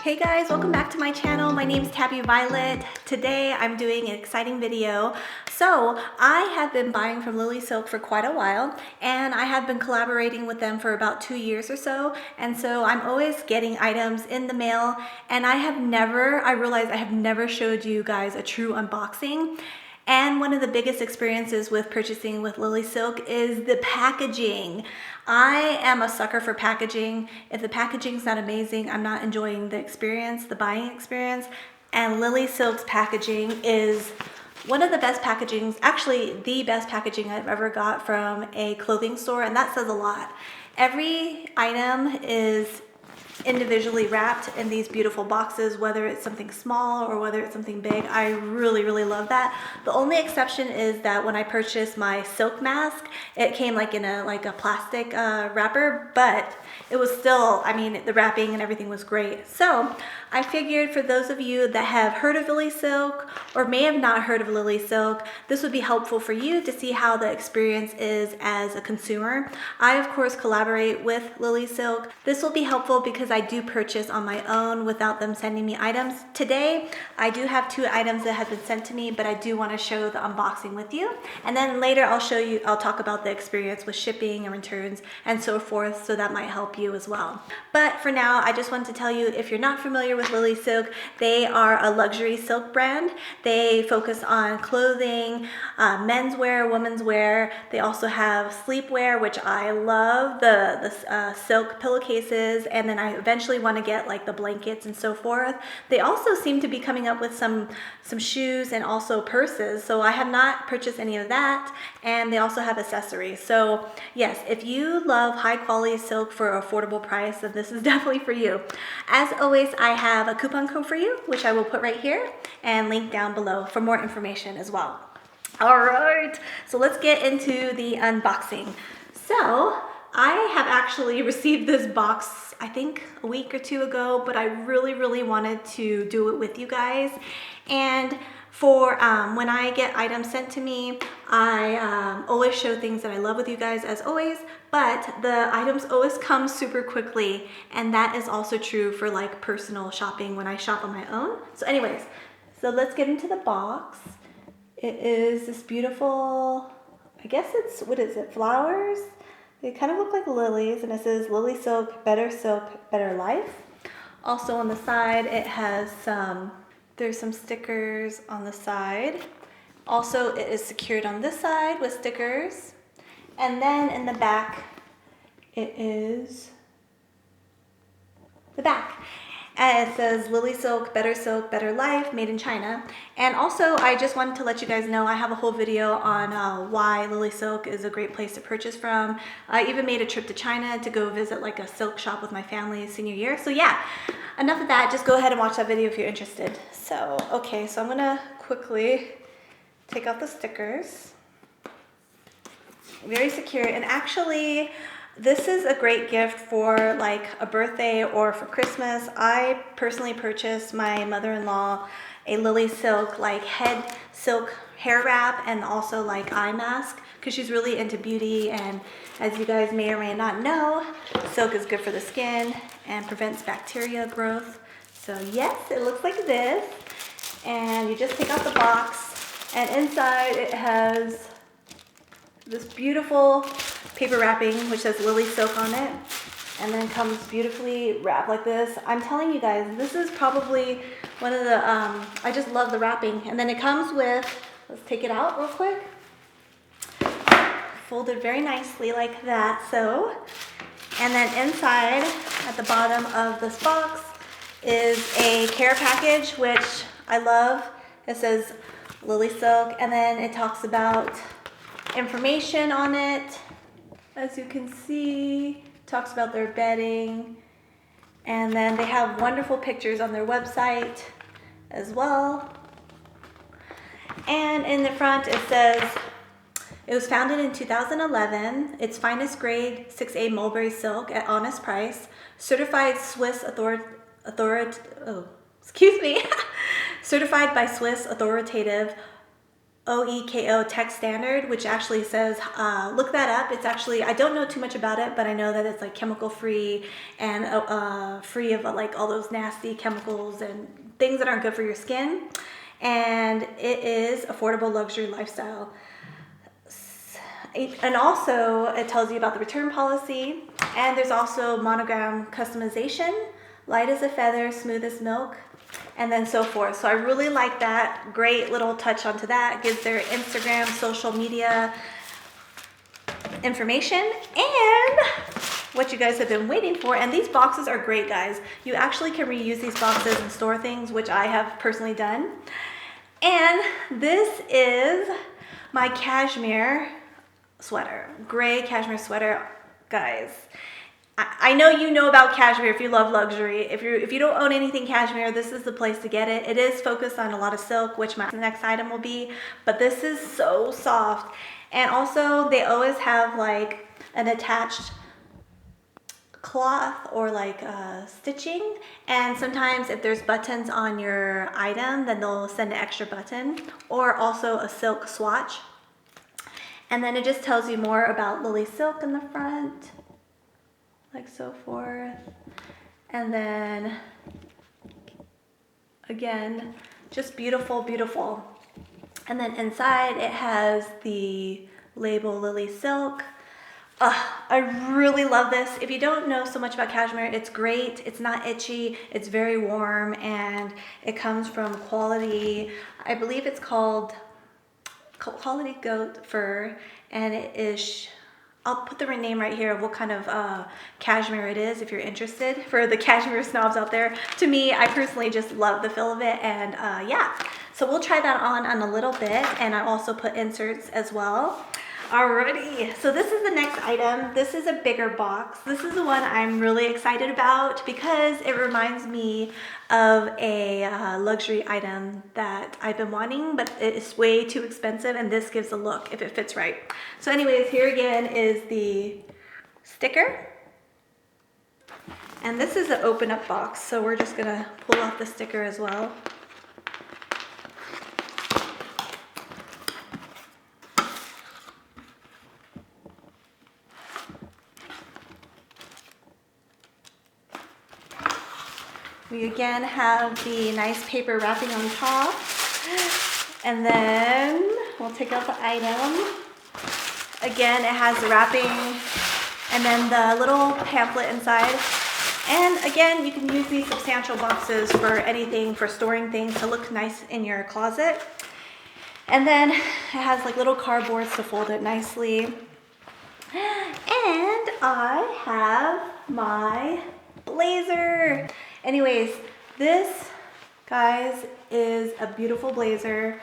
Hey guys, welcome back to my channel. My name is Tabby Violet. Today I'm doing an exciting video. So I have been buying from Lily Silk for quite a while, and I have been collaborating with them for about 2 years or so. And so I'm always getting items in the mail, and I realized I have never showed you guys a true unboxing. And one of the biggest experiences with purchasing with Lily Silk is the packaging. I am a sucker for packaging. If the packaging's not amazing, I'm not enjoying the experience, the buying experience. And Lily Silk's packaging is one of the best packagings, actually the best packaging I've ever got from a clothing store, and that says a lot. Every item is individually wrapped in these beautiful boxes, whether it's something small or whether it's something big. I really love that. The only exception is that when I purchased my silk mask, it came like in a plastic wrapper, but it was still, I mean, the wrapping and everything was great. So I figured for those of you that have heard of Lily Silk or may have not heard of Lily Silk, this would be helpful for you to see how the experience is as a consumer. I of course collaborate with Lily Silk. This will be helpful because I do purchase on my own without them sending me items. Today, I do have 2 items that have been sent to me, but I do want to show the unboxing with you. And then later I'll talk about the experience with shipping and returns and so forth, so that might help you as well. But for now, I just want to tell you, if you're not familiar with Lily Silk, they are a luxury silk brand. They focus on clothing, menswear, women's wear. They also have sleepwear, which I love, the silk pillowcases, and then I eventually want to get like the blankets and so forth. They also seem to be coming up with some shoes and also purses, so I have not purchased any of that, and they also have accessories. So yes, if you love high quality silk for an affordable price, then this is definitely for you. As always, I have a coupon code for you, which I will put right here and link down below for more information as well. All right, so let's get into the unboxing. So I have actually received this box, I think a week or 2 ago, but I really wanted to do it with you guys. And for when I get items sent to me, I always show things that I love with you guys as always, but the items always come super quickly, and that is also true for like personal shopping when I shop on my own. So anyways, so let's get into the box. It is this beautiful, I guess it's, what is it, flowers? They kind of look like lilies, and it says Lily Silk, better life. Also on the side, it has there's some stickers on the side. Also, it is secured on this side with stickers. And then in the back, it is the back. And it says Lily Silk, better life, made in China. And also, I just wanted to let you guys know I have a whole video on why Lily Silk is a great place to purchase from. I even made a trip to China to go visit like a silk shop with my family senior year. So yeah, enough of that. Just go ahead and watch that video if you're interested. So, okay, so I'm gonna quickly take out the stickers. Very secure, and actually, this is a great gift for like a birthday or for Christmas. I personally purchased my mother-in-law a Lily Silk like head silk hair wrap and also like eye mask, because she's really into beauty, and as you guys may or may not know, silk is good for the skin and prevents bacteria growth. So yes, it looks like this, and you just take out the box, and inside it has this beautiful paper wrapping which says Lily Silk on it, and then comes beautifully wrapped like this. I'm telling you guys, this is probably one of the I just love the wrapping. And then it comes with, let's take it out real quick, folded very nicely like that. So, and then inside at the bottom of this box is a care package, which I love. It says Lily Silk, and then it talks about information on it. As you can see, talks about their bedding, and then they have wonderful pictures on their website as well. And in the front it says, it was founded in 2011. Its finest grade 6A mulberry silk at honest price, certified Swiss certified by Swiss authoritative OEKO tech standard, which actually says, look that up. It's actually, I don't know too much about it, but I know that it's like chemical free and free of like all those nasty chemicals and things that aren't good for your skin. And it is affordable luxury lifestyle. And also it tells you about the return policy, and there's also monogram customization, light as a feather, smooth as milk, and then so forth. So I really like that. Great little touch onto that. Gives their Instagram, social media information, and what you guys have been waiting for. And these boxes are great, guys. You actually can reuse these boxes and store things, which I have personally done. And this is my cashmere sweater, gray cashmere sweater, guys. I know you know about cashmere if you love luxury. If you don't own anything cashmere, this is the place to get it. It is focused on a lot of silk, which my next item will be, but this is so soft. And also they always have like an attached cloth or like stitching, and sometimes if there's buttons on your item, then they'll send an extra button, or also a silk swatch. And then it just tells you more about Lily Silk in the front, like so forth. And then again, just beautiful, beautiful. And then inside it has the label Lily Silk. I really love this. If you don't know so much about cashmere, it's great. It's not itchy. It's very warm, and it comes from quality, I believe it's called quality goat fur, and it is, I'll put the name right here of what kind of cashmere it is if you're interested, for the cashmere snobs out there. To me, I personally just love the feel of it, and yeah. So we'll try that on a little bit, and I also put inserts as well. Alrighty, so this is the next item. This is a bigger box. This is the one I'm really excited about because it reminds me of a luxury item that I've been wanting, but it's way too expensive, and this gives a look if it fits right. So anyways, here again is the sticker. And this is an open up box, so we're just gonna pull off the sticker as well. We again have the nice paper wrapping on top, and then we'll take out the item. Again, it has the wrapping and then the little pamphlet inside. And again, you can use these substantial boxes for anything, for storing things to look nice in your closet. And then it has like little cardboards to fold it nicely. And I have my blazer. Anyways, this, guys, is a beautiful blazer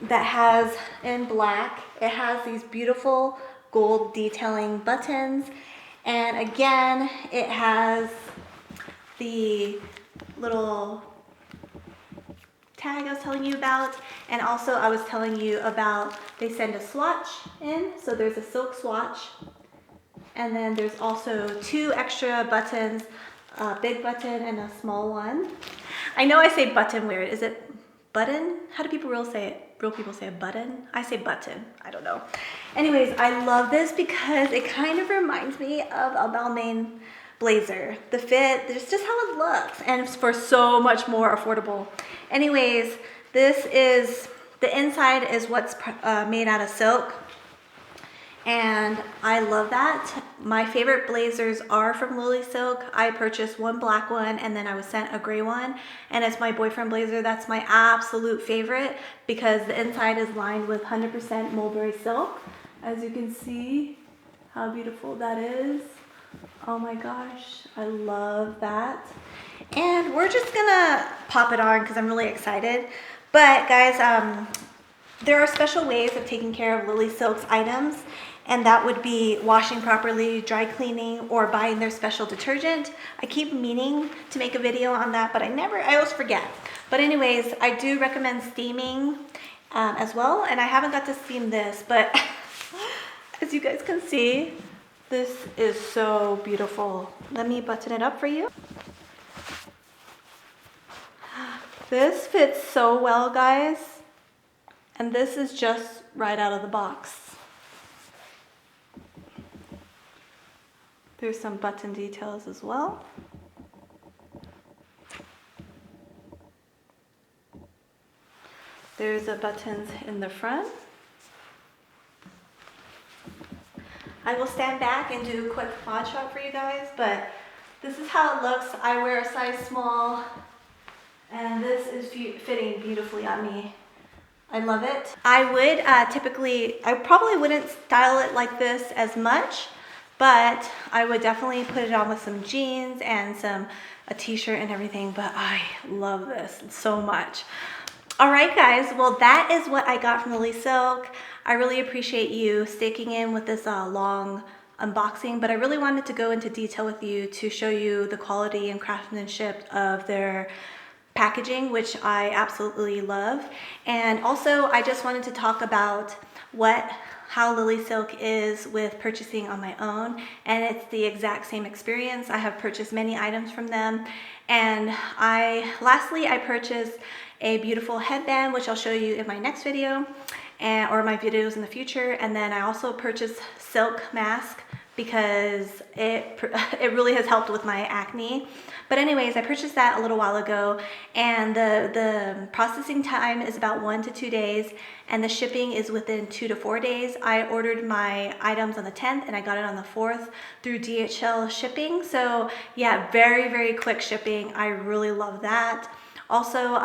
that has, in black, it has these beautiful gold detailing buttons. And again, it has the little tag I was telling you about. And also I was telling you about, they send a swatch in. So there's a silk swatch. And then there's also 2 extra buttons, a big button and a small one. I know I say button weird. Is it button? How do people real say it? Real people say a button? I say button. I don't know. Anyways, I love this because it kind of reminds me of a Balmain blazer. The fit, it's just how it looks, and it's for so much more affordable. Anyways, this is, the inside is what's made out of silk. And I love that. My favorite blazers are from Lily Silk. I purchased one black one, and then I was sent a gray one, and it's my boyfriend blazer. That's my absolute favorite because the inside is lined with 100% mulberry silk. As you can see how beautiful that is. Oh my gosh, I love that. And we're just gonna pop it on because I'm really excited. But guys, there are special ways of taking care of Lily Silk's items, and that would be washing properly, dry cleaning, or buying their special detergent. I keep meaning to make a video on that, but I always forget. But anyways, I do recommend steaming as well, and I haven't got to steam this, but as you guys can see, this is so beautiful. Let me button it up for you. This fits so well, guys. And this is just right out of the box. There's some button details as well. There's the buttons in the front. I will stand back and do a quick mod shot for you guys, but this is how it looks. I wear a size small, and this is fitting beautifully on me. I love it. I would I probably wouldn't style it like this as much, but I would definitely put it on with some jeans and a t-shirt and everything, but I love this so much. All right, guys, well, that is what I got from Lily Silk. I really appreciate you sticking in with this long unboxing, but I really wanted to go into detail with you to show you the quality and craftsmanship of their packaging, which I absolutely love. And also, I just wanted to talk about how Lily Silk is with purchasing on my own, and it's the exact same experience. I have purchased many items from them, and lastly I purchased a beautiful headband, which I'll show you in my next video or my videos in the future. And then I also purchased silk mask because it really has helped with my acne. But anyways, I purchased that a little while ago, and the processing time is about 1 to 2 days, and the shipping is within 2 to 4 days. I ordered my items on the 10th, and I got it on the 4th through DHL shipping. So yeah, very, very quick shipping. I really love that. Also,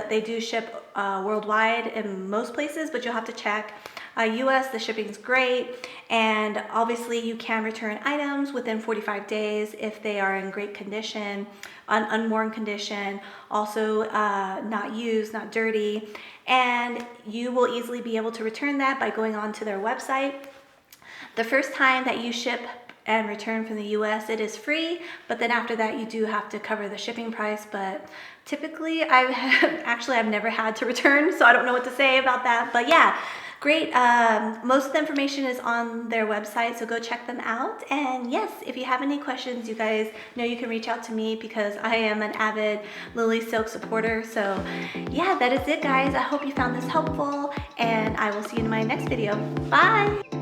they do ship worldwide in most places, but you'll have to check. US, the shipping's great, and obviously you can return items within 45 days if they are in great condition, unworn condition, also not used, not dirty, and you will easily be able to return that by going on to their website. The first time that you ship and return from the US, it is free, but then after that you do have to cover the shipping price. But typically I've never had to return, so I don't know what to say about that. But yeah, great. Most of the information is on their website, so go check them out. And yes, if you have any questions, you guys know you can reach out to me because I am an avid Lily Silk supporter. So yeah, that is it, guys. I hope you found this helpful, and I will see you in my next video. Bye.